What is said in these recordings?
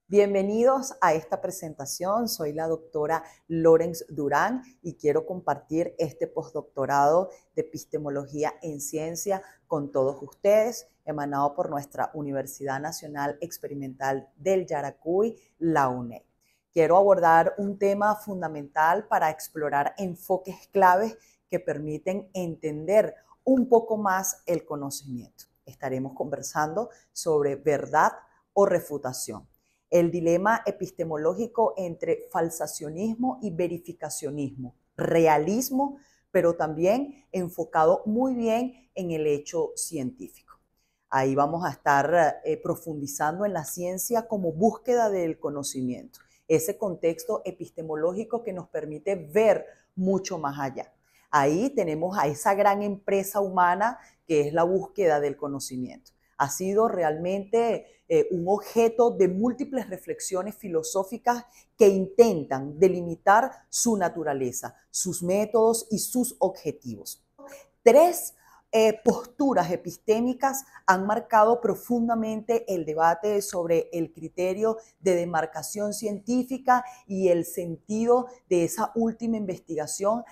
Bienvenidos a esta presentación. Soy la doctora Lorenz Durán y quiero compartir este postdoctorado de epistemología en ciencia con todos ustedes, emanado por nuestra Universidad Nacional Experimental del Yaracuy, la UNED. Quiero abordar un tema fundamental para explorar enfoques claves que permiten entender un poco más el conocimiento. Estaremos conversando sobre verdad o refutación. El dilema epistemológico entre falsacionismo y verificacionismo, realismo, pero también enfocado muy bien en el hecho científico. Ahí vamos a estar profundizando en la ciencia como búsqueda del conocimiento, ese contexto epistemológico que nos permite ver mucho más allá. Ahí tenemos a esa gran empresa humana que es la búsqueda del conocimiento. Ha sido realmente un objeto de múltiples reflexiones filosóficas que intentan delimitar su naturaleza, sus métodos y sus objetivos. Tres posturas epistémicas han marcado profundamente el debate sobre el criterio de demarcación científica y el sentido de esa última investigación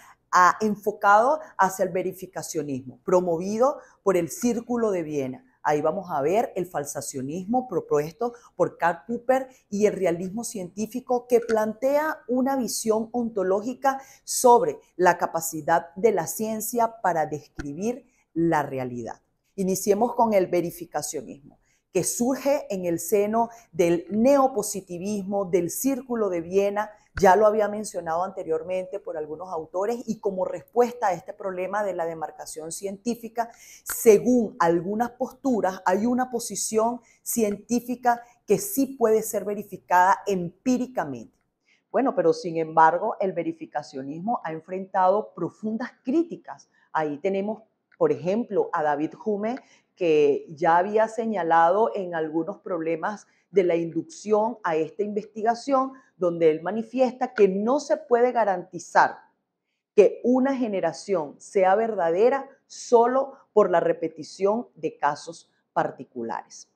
enfocado hacia el verificacionismo, promovido por el Círculo de Viena. Ahí vamos a ver el falsacionismo propuesto por Karl Popper y el realismo científico que plantea una visión ontológica sobre la capacidad de la ciencia para describir la realidad. Iniciemos con el verificacionismo, que surge en el seno del neopositivismo, del Círculo de Viena. Ya lo había mencionado anteriormente por algunos autores y como respuesta a este problema de la demarcación científica, según algunas posturas, hay una posición científica que sí puede ser verificada empíricamente. Bueno, pero sin embargo, el verificacionismo ha enfrentado profundas críticas. Ahí tenemos, por ejemplo, a David Hume, que ya había señalado en algunos problemas de la inducción a esta investigación, donde él manifiesta que no se puede garantizar que una generación sea verdadera solo por la repetición de casos particulares.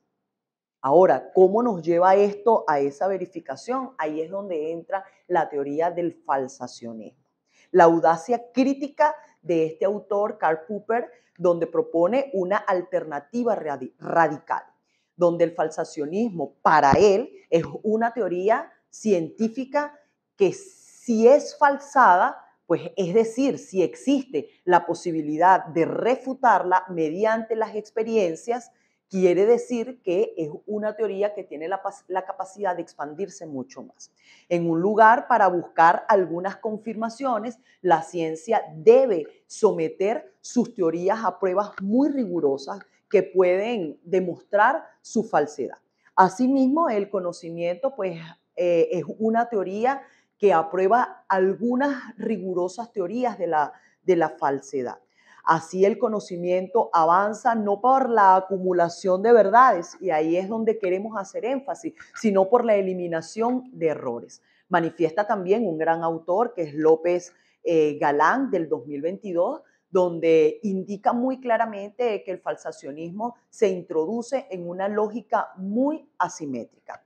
Ahora, ¿cómo nos lleva esto a esa verificación? Ahí es donde entra la teoría del falsacionismo. La audacia crítica de este autor, Karl Popper, donde propone una alternativa radical, donde el falsacionismo para él es una teoría científica que si es falsada, pues es decir, si existe la posibilidad de refutarla mediante las experiencias, quiere decir que es una teoría que tiene la capacidad de expandirse mucho más. En un lugar para buscar algunas confirmaciones, la ciencia debe someter sus teorías a pruebas muy rigurosas que pueden demostrar su falsedad. Asimismo, el conocimiento pues, es una teoría que aprueba algunas rigurosas teorías de la falsedad. Así el conocimiento avanza no por la acumulación de verdades, y ahí es donde queremos hacer énfasis, sino por la eliminación de errores. Manifiesta también un gran autor que es López Galán del 2022, donde indica muy claramente que el falsacionismo se introduce en una lógica muy asimétrica.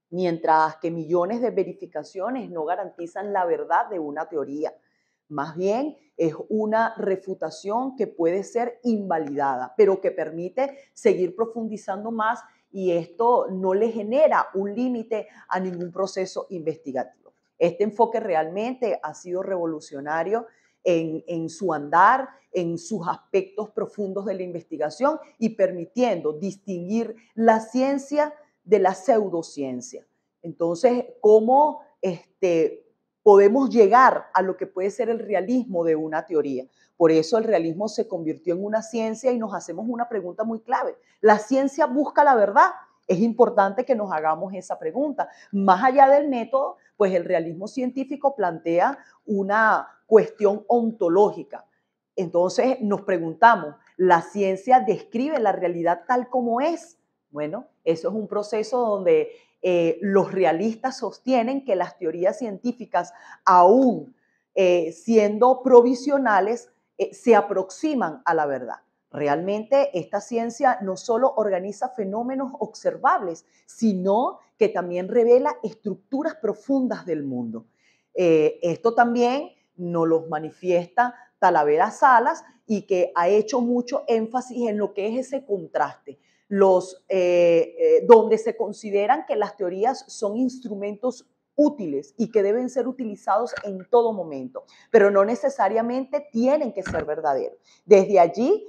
Mientras que millones de verificaciones no garantizan la verdad de una teoría. Más bien es una refutación que puede ser invalidada, pero que permite seguir profundizando más y esto no le genera un límite a ningún proceso investigativo. Este enfoque realmente ha sido revolucionario en su andar, en sus aspectos profundos de la investigación y permitiendo distinguir la ciencia de la pseudociencia. Entonces, ¿cómo podemos llegar a lo que puede ser el realismo de una teoría? Por eso el realismo se convirtió en una ciencia y nos hacemos una pregunta muy clave. ¿La ciencia busca la verdad? Es importante que nos hagamos esa pregunta. Más allá del método, pues el realismo científico plantea una cuestión ontológica. Entonces nos preguntamos, ¿la ciencia describe la realidad tal como es? Bueno, eso es un proceso donde los realistas sostienen que las teorías científicas, aún siendo provisionales, se aproximan a la verdad. Realmente esta ciencia no solo organiza fenómenos observables, sino que también revela estructuras profundas del mundo. Esto también nos lo manifiesta Talavera Salas y que ha hecho mucho énfasis en lo que es ese contraste, donde se consideran que las teorías son instrumentos útiles y que deben ser utilizados en todo momento, pero no necesariamente tienen que ser verdaderos. Desde allí,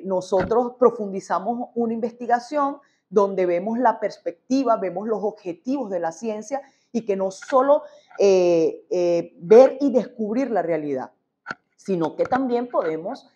nosotros profundizamos una investigación donde vemos la perspectiva, vemos los objetivos de la ciencia y que no solo ver y descubrir la realidad, sino que también podemos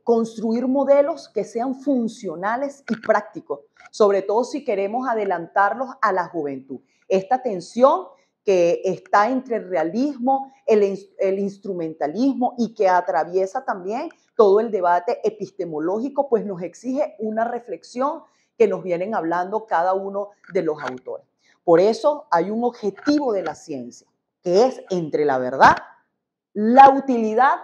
construir modelos que sean funcionales y prácticos, sobre todo si queremos adelantarlos a la juventud. Esta tensión que está entre el realismo, el instrumentalismo y que atraviesa también todo el debate epistemológico, pues nos exige una reflexión que nos vienen hablando cada uno de los autores. Por eso hay un objetivo de la ciencia, que es entre la verdad, la utilidad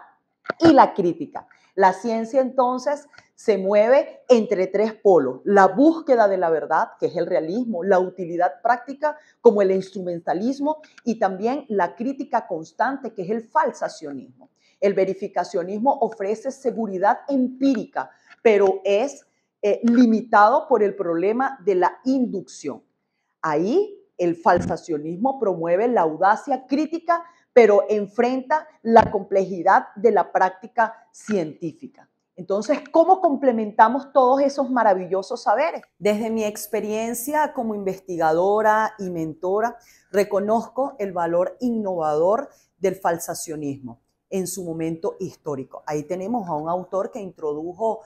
y la crítica. La ciencia entonces se mueve entre tres polos: la búsqueda de la verdad, que es el realismo, la utilidad práctica, como el instrumentalismo, y también la crítica constante, que es el falsacionismo. El verificacionismo ofrece seguridad empírica, pero es limitado por el problema de la inducción. Ahí el falsacionismo promueve la audacia crítica, pero enfrenta la complejidad de la práctica científica. Entonces, ¿cómo complementamos todos esos maravillosos saberes? Desde mi experiencia como investigadora y mentora, reconozco el valor innovador del falsacionismo en su momento histórico. Ahí tenemos a un autor que introdujo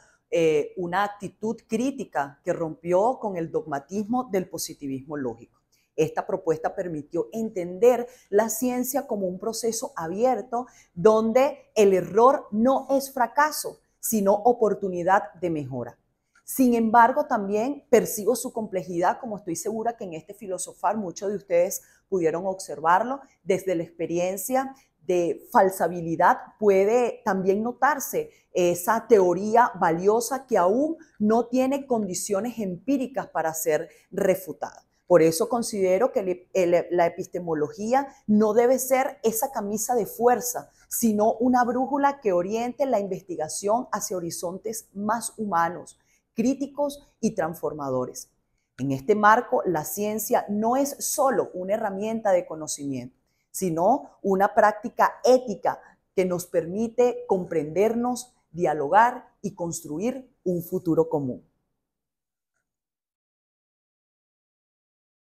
una actitud crítica que rompió con el dogmatismo del positivismo lógico. Esta propuesta permitió entender la ciencia como un proceso abierto donde el error no es fracaso, sino oportunidad de mejora. Sin embargo, también percibo su complejidad, como estoy segura que en este filosofar muchos de ustedes pudieron observarlo. Desde la experiencia de falsabilidad puede también notarse esa teoría valiosa que aún no tiene condiciones empíricas para ser refutada. Por eso considero que la epistemología no debe ser esa camisa de fuerza, sino una brújula que oriente la investigación hacia horizontes más humanos, críticos y transformadores. En este marco, la ciencia no es solo una herramienta de conocimiento, sino una práctica ética que nos permite comprendernos, dialogar y construir un futuro común.